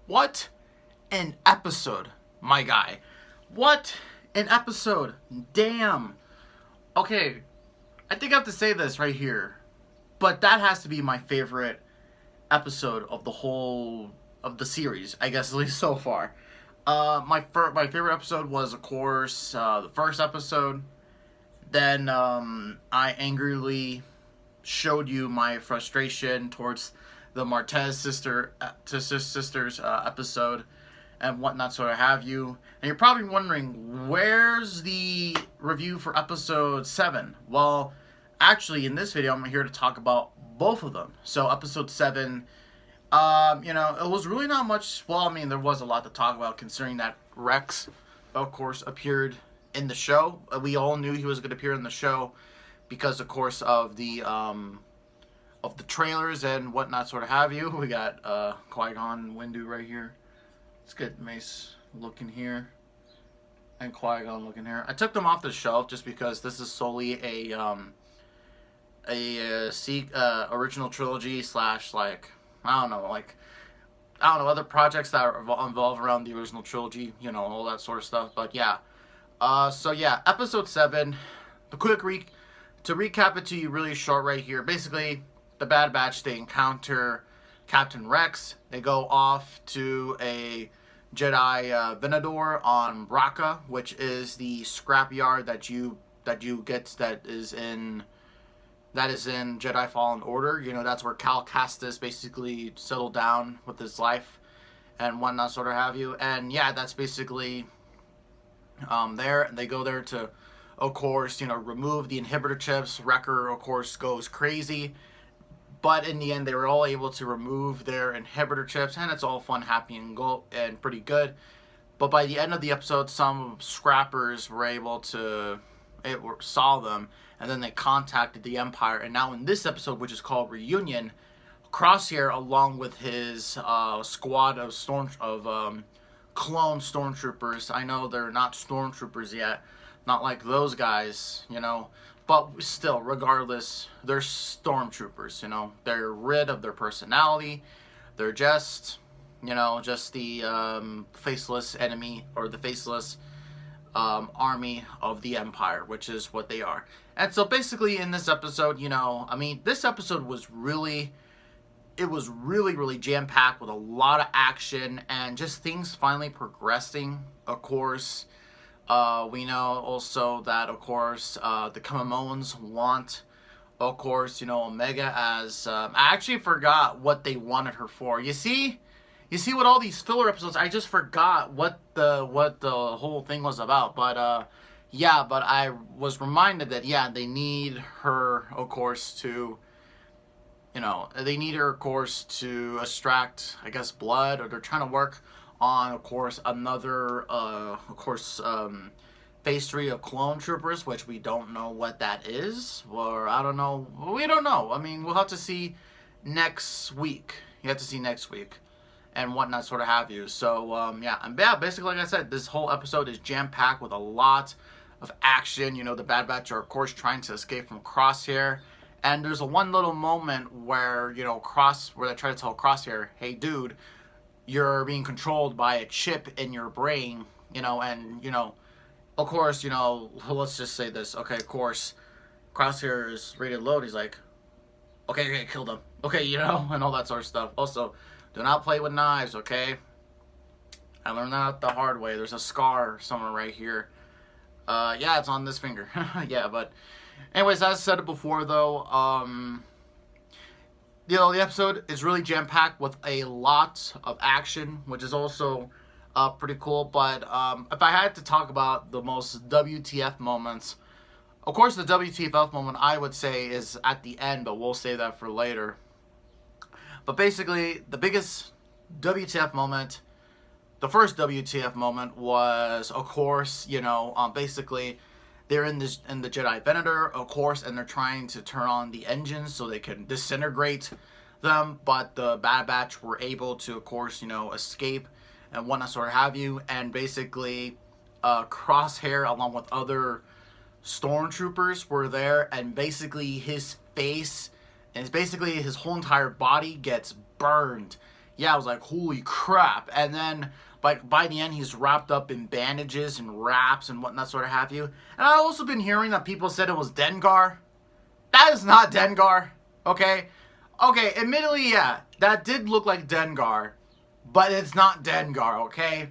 What an episode, my guy. What an episode. Damn. Okay, I think I have to say this right here, but that has to be my favorite episode of the whole of the series, I guess, at least so far. My favorite episode was, of course, the first episode. Then I angrily showed you my frustration towards the sisters episode and whatnot, sort of have you. And you're probably wondering, where's the review for episode 7? Well, actually, in this video, I'm here to talk about both of them. So, episode 7, it was really not much. Well, I mean, there was a lot to talk about, considering that Rex, of course, appeared in the show. We all knew he was going to appear in the show because, of course, of the trailers and whatnot, sort of have you. We got Qui-Gon Windu right here. Let's get Mace looking here and Qui-Gon looking here. I took them off the shelf just because this is solely a original trilogy slash, like, I don't know, other projects that involve around the original trilogy, all that sort of stuff. But yeah, episode 7. To recap it to you really short right here. Basically, the Bad Batch, they encounter Captain Rex. They go off to a Jedi Venador on Bracca, which is the scrapyard that you get that is in Jedi Fallen Order. That's where Cal Kestis basically settled down with his life and whatnot, sort of have you. And yeah, that's basically there. They go there to, of course, remove the inhibitor chips. Wrecker, of course, goes crazy. But in the end, they were all able to remove their inhibitor chips, and it's all fun, happy, and pretty good. But by the end of the episode, some scrappers were able to saw them, and then they contacted the Empire. And now in this episode, which is called Reunion, Crosshair, along with his squad of clone stormtroopers. I know they're not stormtroopers yet, not like those guys, but still, regardless, they're stormtroopers. They're rid of their personality. They're just the faceless enemy, or the faceless army of the Empire, which is what they are. And so basically in this episode, this episode was really jam-packed with a lot of action and just things finally progressing. Of course, we know also that, of course, the Kamamoans want, of course, Omega as, I actually forgot what they wanted her for. You see with all these filler episodes, I just forgot what the whole thing was about. But but I was reminded that they need her, of course, to extract, I guess, blood, or they're trying to work on, of course, another phase 3 of clone troopers, which we don't know what that is, or I don't know. We don't know. I mean, we'll have to see next week. You have to see next week and whatnot, sort of have you. So, basically, like I said, this whole episode is jam-packed with a lot of action. The Bad Batch are, of course, trying to escape from Crosshair. And there's one little moment where, where they try to tell Crosshair, hey, dude, you're being controlled by a chip in your brain, of course, let's just say this. Okay, of course, Crosshair is ready to load. He's like, okay, kill them. Okay, and all that sort of stuff. Also, do not play with knives, okay? I learned that the hard way. There's a scar somewhere right here. It's on this finger. But anyways, as I said it before, though, the episode is really jam-packed with a lot of action, which is also pretty cool. But if I had to talk about the most WTF moments, of course, the WTF moment I would say is at the end, but we'll save that for later. But basically, the biggest WTF moment, the first WTF moment was, of course, basically they're in the Jedi Venator, of course, and they're trying to turn on the engines so they can disintegrate them. But the Bad Batch were able to, of course, escape and whatnot, sort of have you. And basically, Crosshair, along with other stormtroopers, were there, and basically his face, and it's basically his whole entire body gets burned. yeah, I was like, holy crap. And then like by the end, he's wrapped up in bandages and wraps and whatnot, sort of have you. And I've also been hearing that people said it was Dengar. That is not Dengar. Okay, admittedly, yeah, that did look like Dengar, but it's not Dengar. Okay.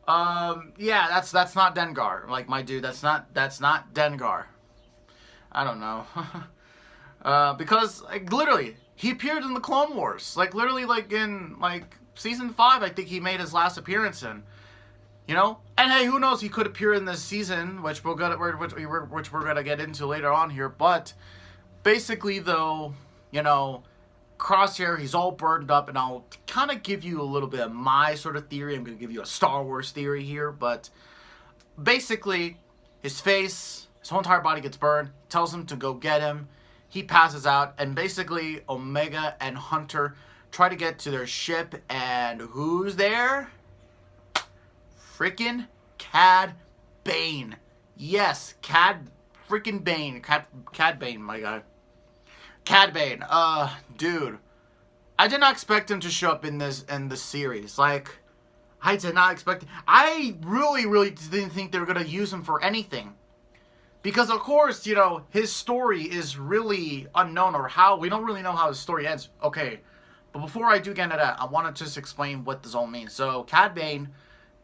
Yeah, that's not Dengar. Like, my dude, that's not Dengar. I don't know. Because like literally, he appeared in the Clone Wars. Like literally, like in like season 5, I think he made his last appearance in. You know, and hey, who knows? He could appear in this season, which we're gonna get into later on here. But basically, though, you know, Crosshair, he's all burned up, and I'll kind of give you a little bit of my sort of theory. I'm gonna give you a Star Wars theory here, but basically, his face, his whole entire body gets burned. Tells him to go get him. He passes out, and basically Omega and Hunter try to get to their ship, and who's there? Freaking Cad Bane. Yes, Cad freaking Bane. Cad Bane, my guy. Cad Bane. Dude. I did not expect him to show up in this series. Like, I did not expect. I really didn't think they were gonna use him for anything. Because of course, you know, his story is really unknown, or how we don't really know how his story ends. Okay, but before I do get into that, I want to just explain what this all means. So, Cad Bane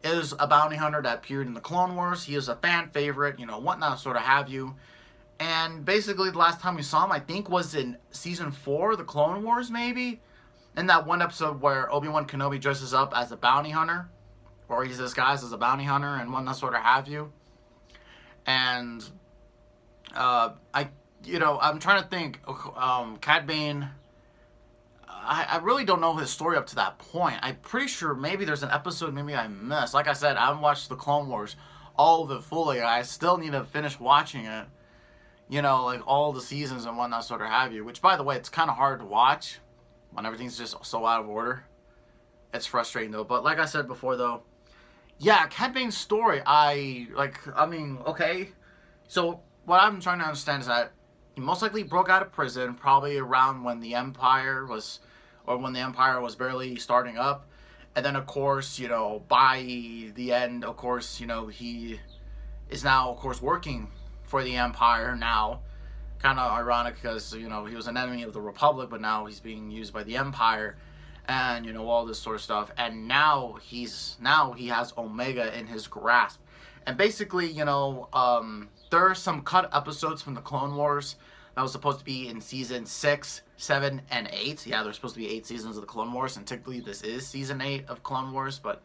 is a bounty hunter that appeared in the Clone Wars. He is a fan favorite, you know, whatnot, sort of have you. And basically, the last time we saw him, I think, was in season 4, the Clone Wars, maybe. In that one episode where Obi-Wan Kenobi dresses up as a bounty hunter, or he's disguised as a bounty hunter, and whatnot, sort of have you. And I'm trying to think. Cad Bane. I really don't know his story up to that point. I'm pretty sure maybe there's an episode maybe I missed. Like I said, I haven't watched the Clone Wars all of it fully. I still need to finish watching it. You know, like all the seasons and whatnot, sort of have you. Which, by the way, it's kind of hard to watch when everything's just so out of order. It's frustrating though. But like I said before, though, yeah, Cad Bane's story. Okay. So what I'm trying to understand is that he most likely broke out of prison probably around when the Empire was barely starting up. And then, of course, you know, by the end, of course, you know, he is now, of course, working for the Empire now. Kind of ironic because, you know, he was an enemy of the Republic, but now he's being used by the Empire. And, you know, all this sort of stuff. And now he has Omega in his grasp. And basically, you know, there are some cut episodes from the Clone Wars that was supposed to be in season 6, 7, and 8. Yeah, there's supposed to be 8 seasons of the Clone Wars, and technically this is season 8 of Clone Wars, but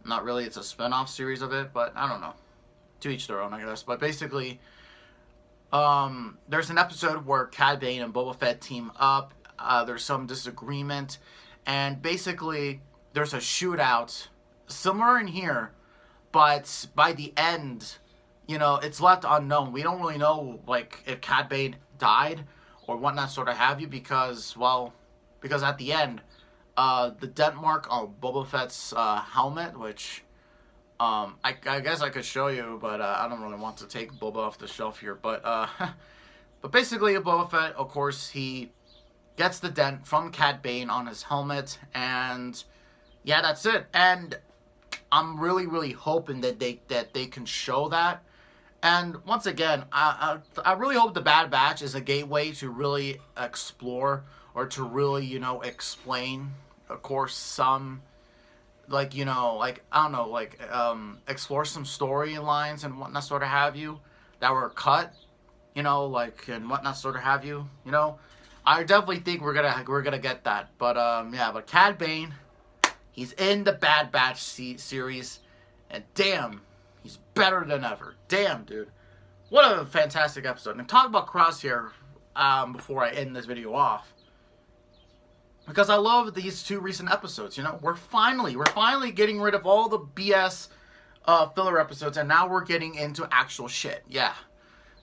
not really. It's a spin-off series of it, but I don't know. To each their own, I guess. But basically, there's an episode where Cad Bane and Boba Fett team up. There's some disagreement, and basically there's a shootout similar in here, but by the end, you know, it's left unknown. We don't really know, like, if Cad Bane died or whatnot, sort of have you, because at the end, the dent mark on Boba Fett's helmet, which I guess I could show you, but I don't really want to take Boba off the shelf here. But but basically, Boba Fett, of course, he gets the dent from Cad Bane on his helmet, and yeah, that's it. And I'm really hoping that they can show that. And once again, I really hope the Bad Batch is a gateway to really explore, or to really, you know, explain, of course, some, like, you know, like, I don't know, like, explore some storylines and whatnot, sort of have you, that were cut, you know, like, and whatnot, sort of have you, you know. I definitely think we're gonna get that. But yeah, but Cad Bane, he's in the Bad Batch series, and damn, he's better than ever. Damn, dude. What a fantastic episode. And talk about Crosshair before I end this video off, because I love these 2 recent episodes. You know, we're finally getting rid of all the BS filler episodes, and now we're getting into actual shit. Yeah.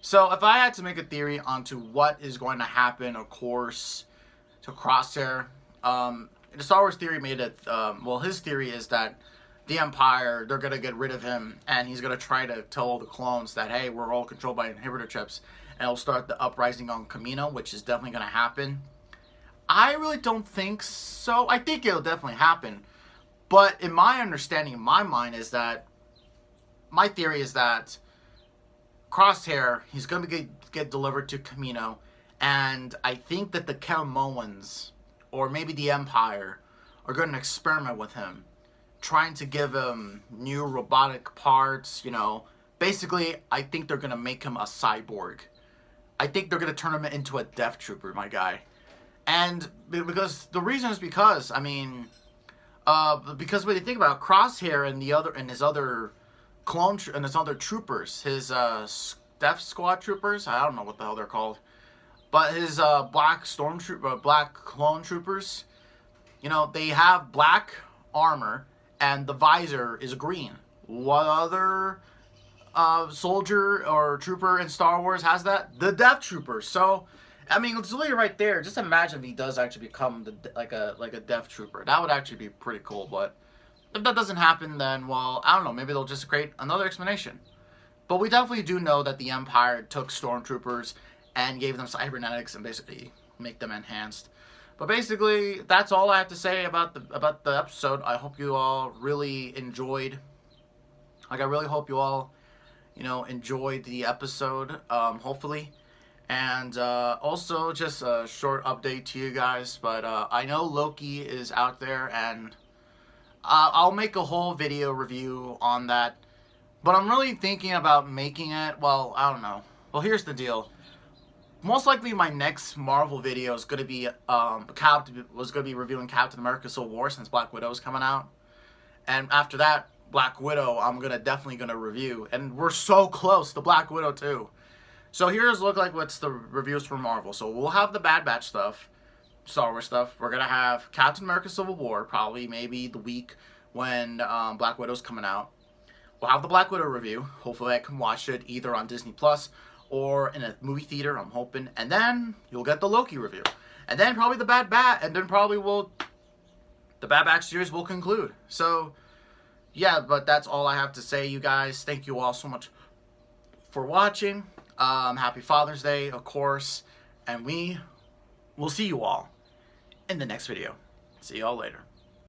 So if I had to make a theory onto what is going to happen, of course, to Crosshair, the Star Wars theory made it, his theory is that the Empire, they're going to get rid of him, and he's going to try to tell all the clones that, hey, we're all controlled by inhibitor chips, and it'll start the uprising on Kamino, which is definitely going to happen. I really don't think so. I think it'll definitely happen. But in my understanding, in my mind, is that my theory is that Crosshair, he's going to get delivered to Kamino, and I think that the Kelmoans, or maybe the Empire, are going to experiment with him, trying to give him new robotic parts, you know. Basically, I think they're going to make him a cyborg. I think they're going to turn him into a Death Trooper, my guy. And because the reason is because, I mean, because when you think about Crosshair and his other troopers, his Death Squad troopers, I don't know what the hell they're called, but his black clone troopers, you know, they have black armor and the visor is green. What other soldier or trooper in Star Wars has that? The Death Trooper. So, I mean, it's literally right there. Just imagine if he does actually become like a Death Trooper. That would actually be pretty cool. But if that doesn't happen, then, well, I don't know. Maybe they'll just create another explanation. But we definitely do know that the Empire took stormtroopers and gave them cybernetics and basically make them enhanced. But basically, that's all I have to say about the episode. I hope you all really enjoyed. Like, I really hope you all, you know, enjoyed the episode. Hopefully. And also, just a short update to you guys. But I know Loki is out there, and I'll make a whole video review on that. But I'm really thinking about making it, well, I don't know. Well, here's the deal. Most likely my next Marvel video is going to be reviewing Captain America Civil War, since Black Widow is coming out. And after that, Black Widow, I'm definitely going to review. And we're so close to Black Widow too. So here's what's the reviews for Marvel. So we'll have the Bad Batch stuff, Star Wars stuff. We're going to have Captain America Civil War, probably maybe the week when Black Widow's coming out. We'll have the Black Widow review. Hopefully I can watch it either on Disney Plus or in a movie theater, I'm hoping. And then you'll get the Loki review. And then probably the Bad Batch, and then probably the Bad Batch series will conclude. So, yeah, but that's all I have to say, you guys. Thank you all so much for watching. Happy Father's Day, of course. And we will see you all in the next video. See you all later.